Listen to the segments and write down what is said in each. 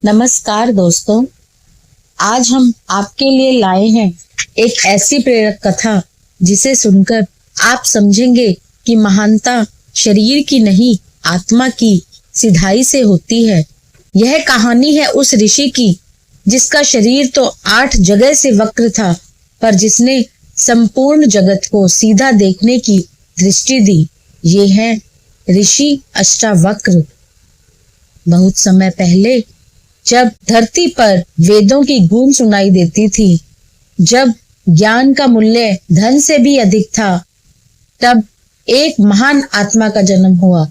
नमस्कार दोस्तों, आज हम आपके लिए लाए हैं एक ऐसी प्रेरक कथा जिसे सुनकर आप समझेंगे कि महानता शरीर की नहीं आत्मा की सिधाई से होती है। यह कहानी है उस ऋषि की जिसका शरीर तो 8 जगह से वक्र था, पर जिसने संपूर्ण जगत को सीधा देखने की दृष्टि दी। ये है ऋषि अष्टावक्र। बहुत समय पहले जब धरती पर वेदों की गूंज सुनाई देती थी, जब ज्ञान का मूल्य धन से भी अधिक था, तब एक महान आत्मा का जन्म हुआ।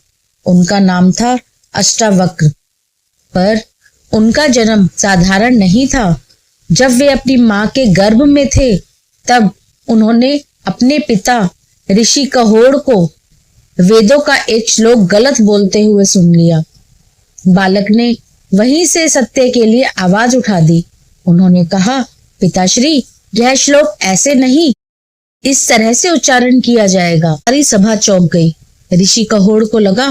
उनका नाम था अष्टावक्र। पर उनका जन्म साधारण नहीं था। जब वे अपनी मां के गर्भ में थे, तब उन्होंने अपने पिता ऋषि कहोड़ को वेदों का एक श्लोक गलत बोलते हुए सुन लिया। बालक ने वहीं से सत्य के लिए आवाज उठा दी। उन्होंने कहा, पिताश्री, यह श्लोक ऐसे नहीं, इस तरह से उच्चारण किया जाएगा। सारी सभा चौंक गई। ऋषि कहोड़ को लगा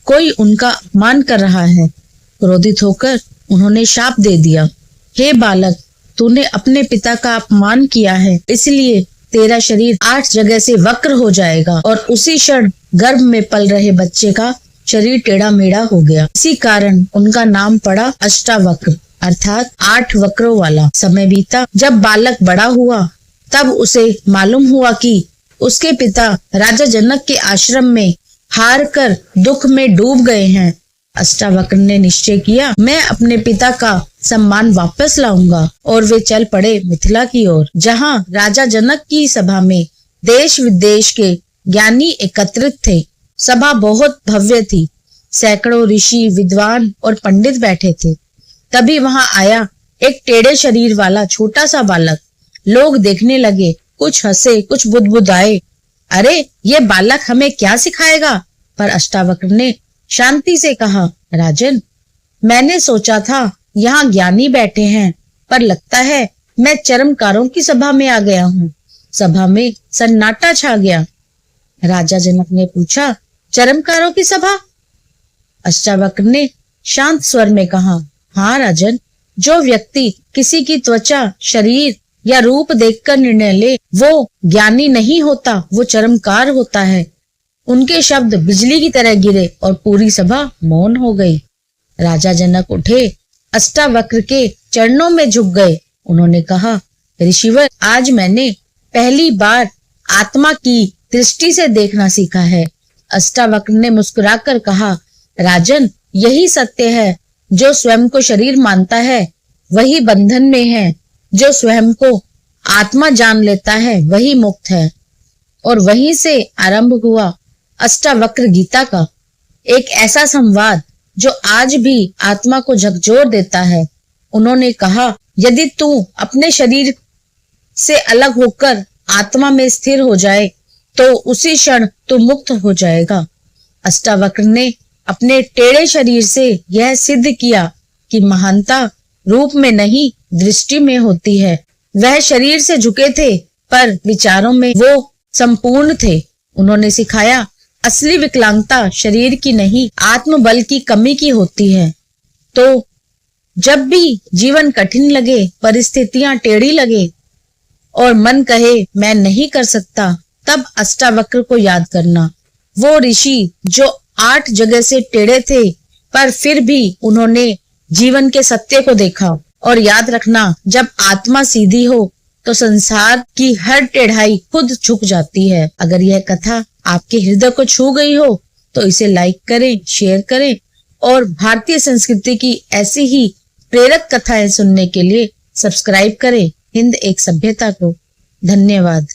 कोई उनका अपमान कर रहा है। क्रोधित होकर उन्होंने शाप दे दिया, हे बालक, तूने अपने पिता का अपमान किया है, इसलिए तेरा शरीर 8 जगह से वक्र हो जाएगा और उसी क्षण गर्भ में पल रहे बच्चे का शरीर टेढ़ा मेढ़ा हो गया। इसी कारण उनका नाम पड़ा अष्टावक्र, अर्थात 8 वक्रों वाला। समय बीता। जब बालक बड़ा हुआ, तब उसे मालूम हुआ कि उसके पिता राजा जनक के आश्रम में हार कर दुख में डूब गए हैं। अष्टावक्र ने निश्चय किया, मैं अपने पिता का सम्मान वापस लाऊंगा, और वे चल पड़े मिथिला की ओर, जहाँ राजा जनक की सभा में देश विदेश के ज्ञानी एकत्रित थे। सभा बहुत भव्य थी। सैकड़ों ऋषि, विद्वान और पंडित बैठे थे। तभी वहां आया एक टेढ़े शरीर वाला छोटा सा बालक। लोग देखने लगे, कुछ हंसे, कुछ बुदबुदाए, अरे ये बालक हमें क्या सिखाएगा। पर अष्टावक्र ने शांति से कहा, राजन, मैंने सोचा था यहाँ ज्ञानी बैठे हैं, पर लगता है मैं चर्मकारों की सभा में आ गया हूँ। सभा में सन्नाटा छा गया। राजा जनक ने पूछा, चर्मकारों की सभा? अष्टावक्र ने शांत स्वर में कहा, हाँ राजन, जो व्यक्ति किसी की त्वचा, शरीर या रूप देखकर निर्णय ले, वो ज्ञानी नहीं होता, वो चर्मकार होता है। उनके शब्द बिजली की तरह गिरे और पूरी सभा मौन हो गई। राजा जनक उठे, अष्टावक्र के चरणों में झुक गए। उन्होंने कहा, ऋषिवर, आज मैंने पहली बार आत्मा की दृष्टि से देखना सीखा है। अष्टावक्र ने मुस्कुराकर कहा, राजन, यही सत्य है। जो स्वयं को शरीर मानता है वही बंधन में है, जो स्वयं को आत्मा जान लेता है वही मुक्त है। और वहीं से आरंभ हुआ अष्टावक्र गीता का एक ऐसा संवाद जो आज भी आत्मा को झकझोर देता है। उन्होंने कहा, यदि तू अपने शरीर से अलग होकर आत्मा में स्थिर हो जाए तो उसी क्षण तू मुक्त हो जाएगा। अष्टावक्र ने अपने टेढ़े शरीर से यह सिद्ध किया कि महानता रूप में नहीं, दृष्टि में होती है। वह शरीर से झुके थे, पर विचारों में वो संपूर्ण थे। उन्होंने सिखाया, असली विकलांगता शरीर की नहीं, आत्मबल की कमी की होती है। तो जब भी जीवन कठिन लगे, परिस्थितियां टेढ़ी लगे और मन कहे मैं नहीं कर सकता, तब अष्टावक्र को याद करना। वो ऋषि जो 8 जगह से टेढ़े थे, पर फिर भी उन्होंने जीवन के सत्य को देखा। और याद रखना, जब आत्मा सीधी हो तो संसार की हर टेढ़ाई खुद झुक जाती है। अगर यह कथा आपके हृदय को छू गई हो तो इसे लाइक करें, शेयर करें, और भारतीय संस्कृति की ऐसी ही प्रेरक कथाएं सुनने के लिए सब्सक्राइब करें हिंद एक सभ्यता को। धन्यवाद।